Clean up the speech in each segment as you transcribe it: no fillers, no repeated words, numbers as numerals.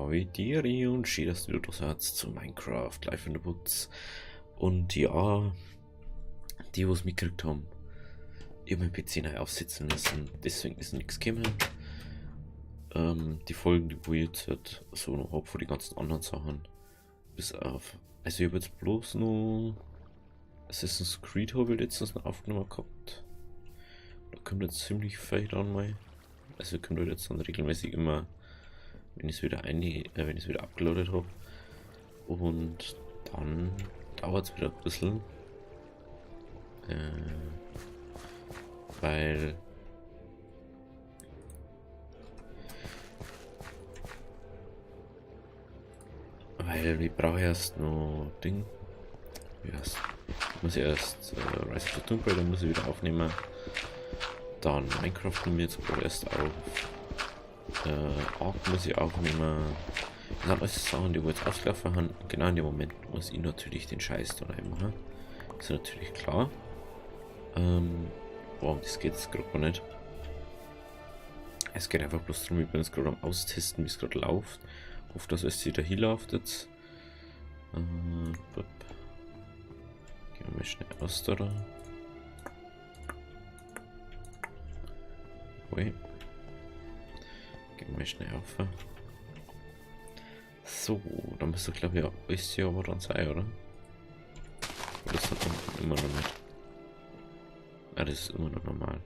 Ahoi Diri und schön, dass du wieder da seid zu Minecraft Live in the Woods. Und ja, die, was mitgekriegt haben, ich habe meinen PC neu aufsetzen müssen, deswegen ist nichts gekommen. Die Folgen, die ich jetzt halt so noch habe von den ganzen anderen Sachen, bis auf. Also, ich habe jetzt bloß noch Assassin's Creed habe ich letztens noch aufgenommen gehabt. Da kommt jetzt ziemlich viel an mal. Also, kommt halt jetzt dann regelmäßig immer, wenn ich es wieder wenn ich es wieder abgeladen habe. Und dann dauert es wieder ein bisschen. Weil ich brauche erst noch Ding. Ich muss erst Rise of the Tomb Raider muss ich wieder aufnehmen. Dann Minecraft nehmen wir jetzt gerade erst auf. Ark muss ich aufnehmen. Das sind alles Sachen, die wir jetzt ausgelaufen haben. Genau in dem Moment muss ich natürlich den Scheiß dann machen. Ist natürlich klar. Boah, das geht jetzt gerade nicht. Es geht einfach bloß darum, ich bin jetzt gerade am Austesten, wie es gerade läuft. Hoffe, dass es wieder hier läuft jetzt. Gehen wir mal schnell aus da. Okay. Gehen wir mal schnell auf. So, dann müsste glaube ich ja alles hier aber dann sein, oder? Oder ist das dann immer noch nicht? Ja, das ist immer noch normal.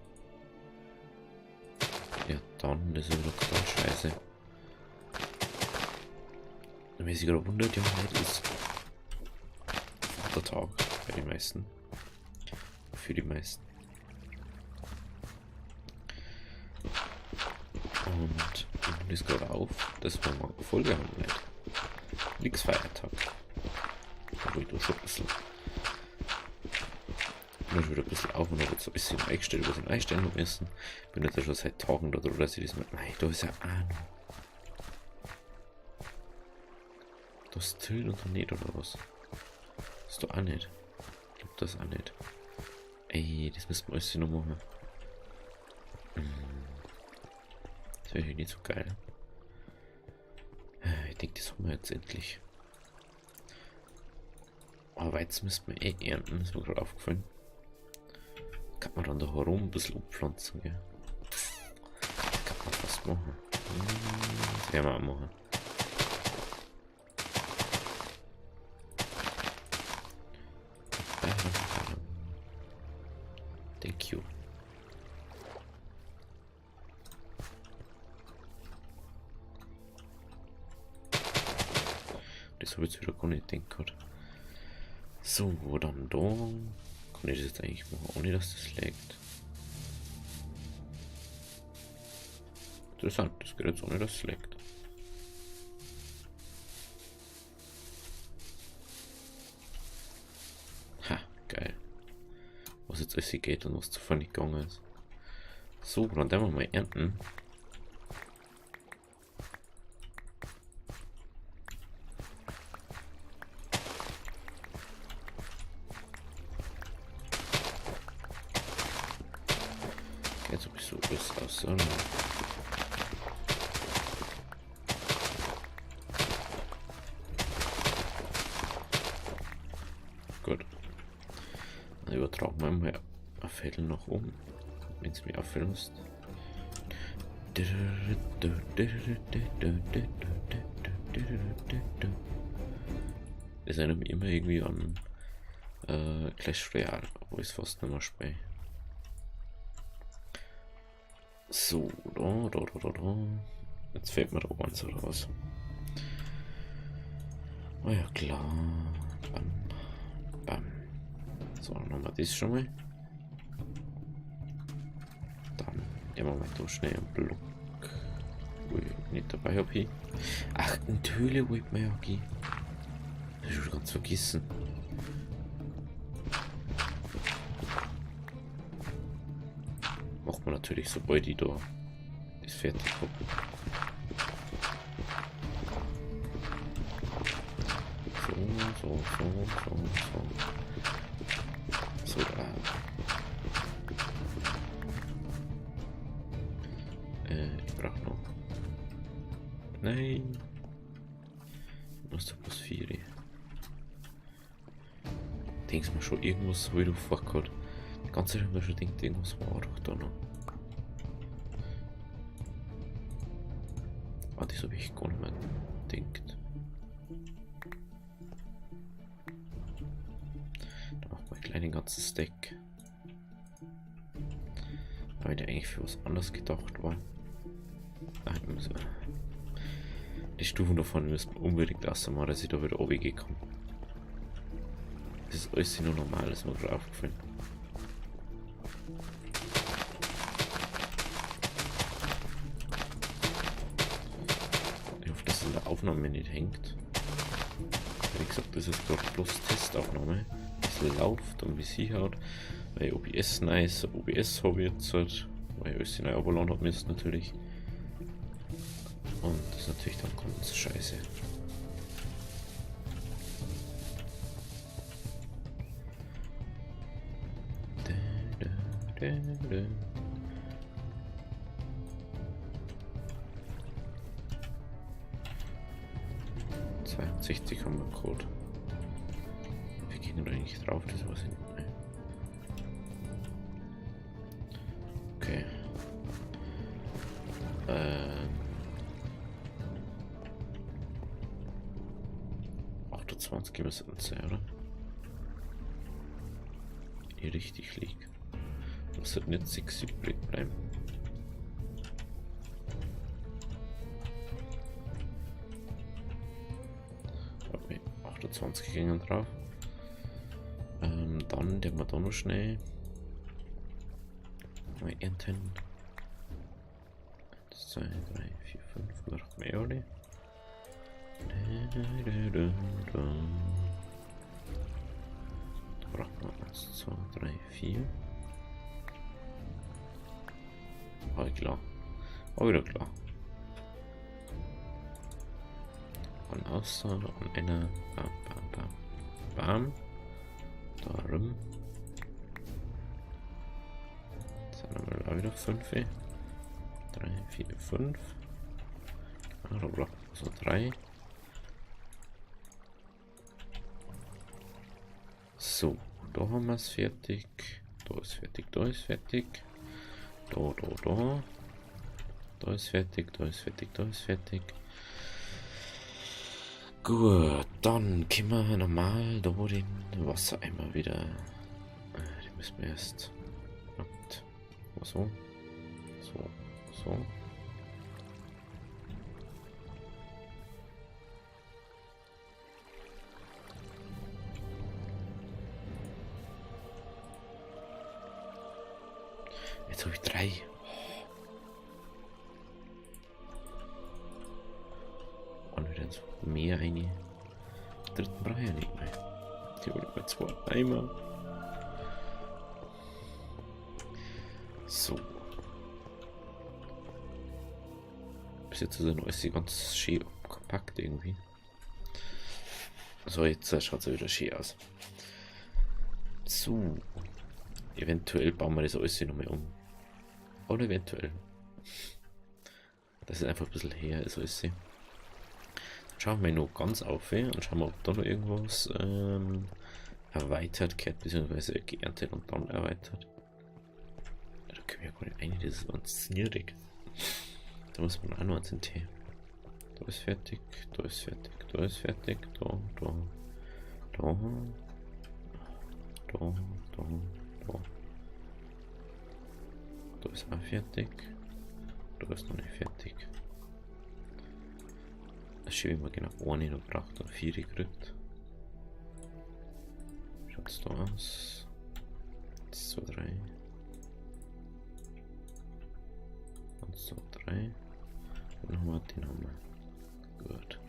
Ja, dann, das ist wieder total scheiße. Wenn sich gerade wundert, ja, heute ist der Tag bei den meisten. Für die meisten. Und ich ist gerade auf, dass wir mal Folge haben nicht. Nix Feiertag. Obwohl ich da schon ein bisschen. Ich bin schon wieder ein bisschen auf und habe jetzt ein bisschen eingestellt, was ich einstellen müssen. Ich bin jetzt ja schon seit Tagen da drüber, dass ich das mit. Nein, da ist ja auch noch. Das Tilt und dann nicht, oder was? Das ist doch auch nicht. Ich glaub das auch nicht. Ey, das müssen wir alles noch machen. Das wäre nicht so geil. Ich denke, das haben wir jetzt endlich. Aber jetzt müssen wir ernten, ist mir gerade aufgefallen. Kann man dann da herum ein bisschen umpflanzen, gell? Kann man was machen. Das werden wir auch machen. Thank you. Das habe ich jetzt wieder gar nicht gedacht. So, dann da. Kann ich das jetzt eigentlich machen, ohne dass das laggt? Interessant, das geht jetzt ohne dass es laggt. Ha, geil. Was jetzt alles geht und was zuvor nicht gegangen ist. So, dann werden wir mal ernten. Geht sowieso alles aus. Gut. Dann übertragen wir mal ein Viertel nach oben, wenn es mir auffällt lässt. Das erinnert mich immer irgendwie an Clash Royale, wo ich es fast nicht mehr spiele. So, da. Jetzt fällt mir da eins oder was. Oh ja, klar. Bam, bam. So, dann haben wir das schon mal. Dann nehmen wir mal da schnell einen Block, wo ich nicht dabei habe. Ach, eine Höhle wollte man ja gehen. Das ist schon ganz vergessen. Macht man natürlich, sobald ich da das fertig habe. So, da. Ich brauche noch. Nein. Was ist da plus 4? Denkst mir schon, irgendwas habe ich da vorgehabt. Die ganze Zeit haben wir schon gedacht, irgendwas war doch da noch. Ah, das habe ich gar nicht mehr gedacht. Da macht man einen kleinen ganzen Stack. Weil der eigentlich für was anderes gedacht war. Ah, die Stufen davon müssen wir unbedingt erst mal, dass ich da wieder runtergehen kann. Das ist alles nur normal, das ist mir gerade aufgefallen. Ich hoffe, dass es in der Aufnahme nicht hängt. Wie gesagt, das ist gerade bloß Testaufnahme. Wie es läuft und wie sie haut. Weil OBS nice, OBS habe ich jetzt halt, weil ich alles neu abladen habe müssen natürlich. Und das ist natürlich dann ganz scheiße. ...62 haben wir Code. Wir gehen da eigentlich drauf, das weiß ich nicht mehr. Okay. 28 müssen es sein, oder? Wenn ich richtig liege. Das wird nicht 6 übrig bleiben. Okay, 28 gingen drauf. Dann den wir da noch schnell mal ernten. 1, 2, 3, 4, 5, oder noch mehr, oder? Da braucht man 1, 2, 3, 4. War klar. War wieder klar. Und außer und einer. Bam, bam, bam. Bam. Darum. Jetzt haben wir da wieder 5. 3, 4, 5. Ah, da braucht man so 3. So, da haben wir es fertig. Da ist fertig, da ist fertig. Da. Da ist fertig, da ist fertig, da ist fertig. Gut, dann können wir normal da den Wassereimer wieder. Den müssen wir erst. So. So. Jetzt habe ich 3. Und wieder so mehr eine. Dritten brauche ich ja nicht mehr. Ich habe mal 2 Eimer. So. Bis jetzt ist noch alles ganz schön kompakt irgendwie. So, jetzt schaut es wieder schön aus. So. Eventuell bauen wir das alles nochmal um. Oder eventuell. Das ist einfach ein bisschen her, ist alles. Dann schauen wir noch ganz auf und schauen wir, ob da noch irgendwas erweitert wird, beziehungsweise geerntet und dann erweitert. Da können wir ja gar nicht rein, das ist ganz niedrig. Da muss man auch noch eins in Tee. Da ist fertig, da ist fertig, da ist fertig, da. Da ist auch fertig. Da ist noch nicht fertig. Das schiebe ich mal genau eine noch gebracht und 4 gekriegt. Schaut's da aus. 1, 2, 3. 1, 2, 3. Und nochmal den haben wir. Gut.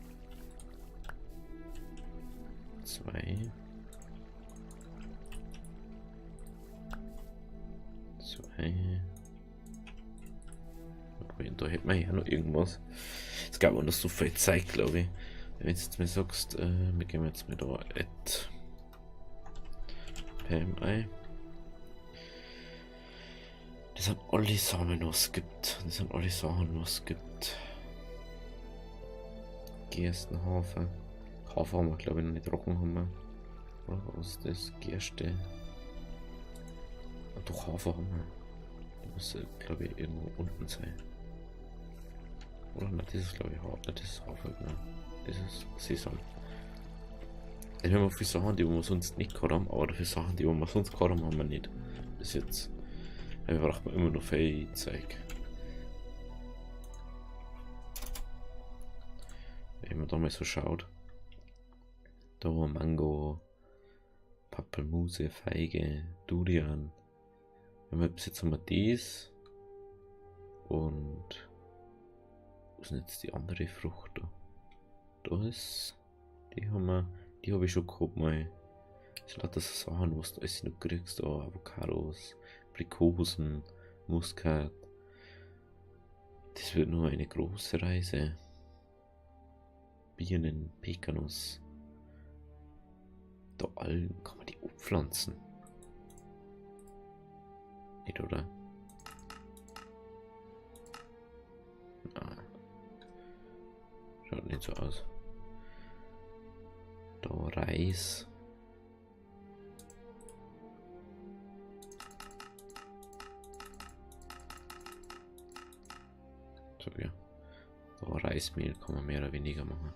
2. 2. Da hätten wir ja noch irgendwas. Es gab auch noch so viel Zeit, glaube ich. Wenn du jetzt mir sagst, wir gehen jetzt mit da Add PMI. Das sind alle Sachen, was es gibt. Das sind alle Sachen, was es gibt. Gerstenhafer. Hafer haben wir, glaube ich, noch nicht. Roggen haben wir. Oder was ist das? Gerste. Und doch Hafer haben wir. Das muss, glaube ich, irgendwo unten sein. Oder? Nein, das ist, glaube ich, Hafer. Das ist Hafer, genau. Das ist Sesam. Also wir haben viele Sachen, die wir sonst nicht gehabt haben, aber dafür Sachen, die wir sonst gehabt haben, haben wir nicht. Bis jetzt. Wir brauchen immer noch viel Zeug. Wenn man da mal so schaut. Da Mango, Pampelmuse, Feige, Durian. Bis jetzt haben wir das. Und was ist denn jetzt die andere Frucht da? Da ist. Die haben wir. Die habe ich schon gehabt mal. Das sind lauter so Sachen, was du alles noch kriegst. Da Avocados, Aprikosen, Muskat. Das wird nur eine große Reise. Birnen, Pekanuss. Da allen kann man die abpflanzen. Nicht, oder? Nein. Schaut nicht so aus. Da Reis. So, ja. Da Reismehl kann man mehr oder weniger machen.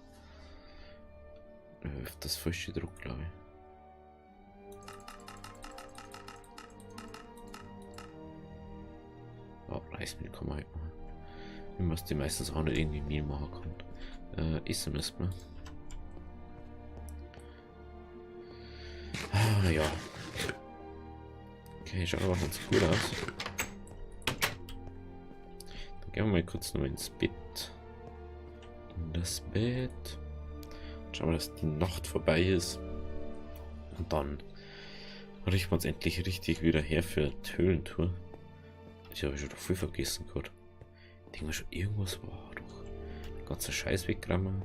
Das frische Druck, glaube ich. Ja, Reismehl kann man halt machen. Wie man es die meisten Sachen nicht irgendwie Mehl machen kann. Essen müssen wir. Ah, ja. Okay, schaut aber ganz gut aus. Dann gehen wir mal kurz noch ins Bett. In das Bett. Schauen wir, dass die Nacht vorbei ist. Und dann richten wir uns endlich richtig wieder her für die Höhlentour. Das habe ich schon viel vergessen gehabt. Ich denke mal schon, irgendwas war doch. Der ganze Scheiß wegrammen.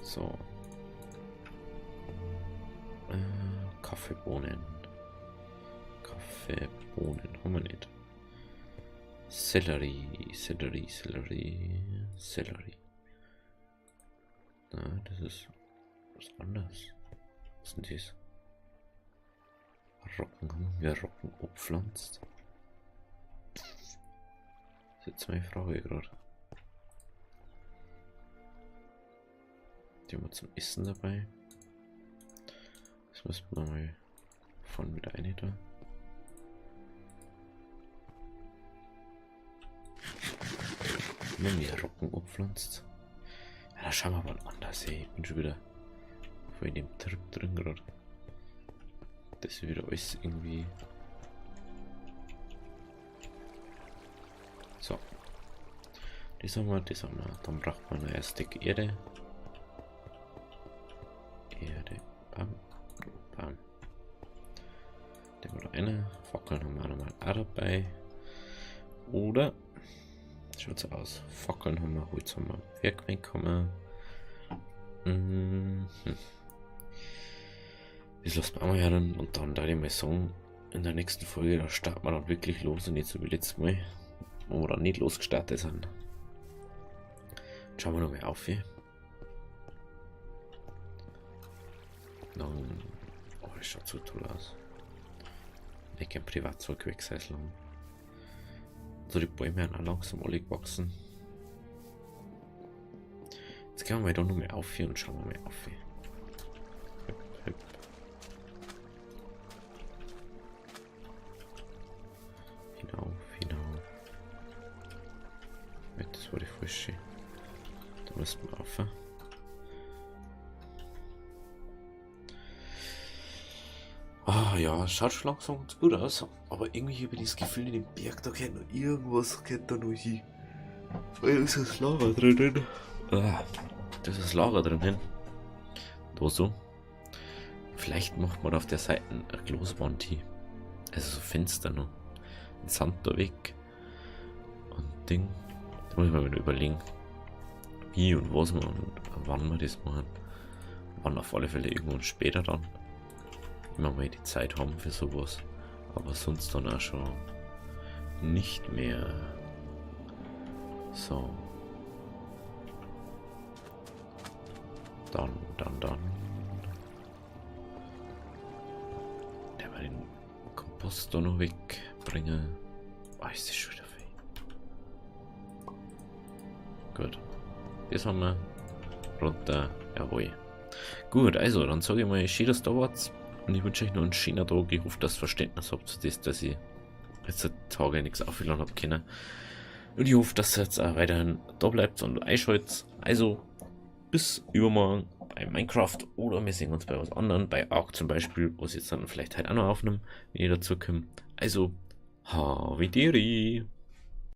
So. Kaffeebohnen. Kaffeebohnen haben wir nicht. Sellerie. Na, das ist was anderes. Was ist denn das? Roggen haben wir Roggen abpflanzt. Das ist jetzt meine Frage gerade. Die haben wir zum Essen dabei. Das müssen wir mal von wieder eine da. Wenn wir Roggen abpflanzt. Ja, da schauen wir mal anders. Ey. Ich bin schon wieder voll in dem Trip drin gerade. Das ist wieder alles irgendwie. So. Das haben wir. Dann braucht man ein Stück Erde. Bam. Bam. Der war da eine. Fackeln haben wir nochmal auch dabei. Oder. Schaut so aus. Fackeln haben wir, Holz haben wir, Werkbank haben wir. Das lassen wir auch mal hören und dann da ich mal sagen, in der nächsten Folge, da starten wir dann wirklich los und nicht so wie letztes Mal, wo wir dann nicht losgestartet sind. Schauen wir noch mal auf hier. Dann, oh, das schaut so toll aus. Ich kann Privatzug wegseiseln haben. So, die Bäume haben auch langsam alle gewachsen. Jetzt gehen wir mal da noch mal auf hier und schauen wir mal auf hier. Hüpp, hüpp. Hinauf. Das war die frische. Da müssen wir auf. Ah ja, schaut schon langsam ganz gut aus, aber irgendwie habe ich das Gefühl, in dem Berg, da kennt noch irgendwas, kennt da noch hin. Weil da ist das Lager drinnen. Ah, das ist das Lager drinnen. Da so. Vielleicht macht man auf der Seite eine Glaswand hin. Also so Fenster noch. Den Sand da weg. Und Ding. Da muss ich mal wieder überlegen, wie und was wir und wann wir das machen. Wann auf alle Fälle irgendwann später dann. Wenn wir die Zeit haben für sowas, aber sonst dann auch schon nicht mehr. So. Dann. Der will den Kompost da noch wegbringen. Ah, ist das schon wieder viel. Gut. Das haben wir. Runter. Jawohl. Gut, also, dann sage ich mal, schön, dass ihr da wart. Und ich wünsche euch noch einen schönen Tag. Ich hoffe, dass ihr Verständnis habt für das, dass ich jetzt seit Tagen nichts aufladen habe können. Und ich hoffe, dass ihr jetzt auch weiterhin da bleibt und einschaltet. Also, bis übermorgen bei Minecraft oder wir sehen uns bei was anderem, bei Ark zum Beispiel, was ich jetzt dann vielleicht halt auch noch aufnehmen, wenn ihr dazu kommt. Also, Havideri!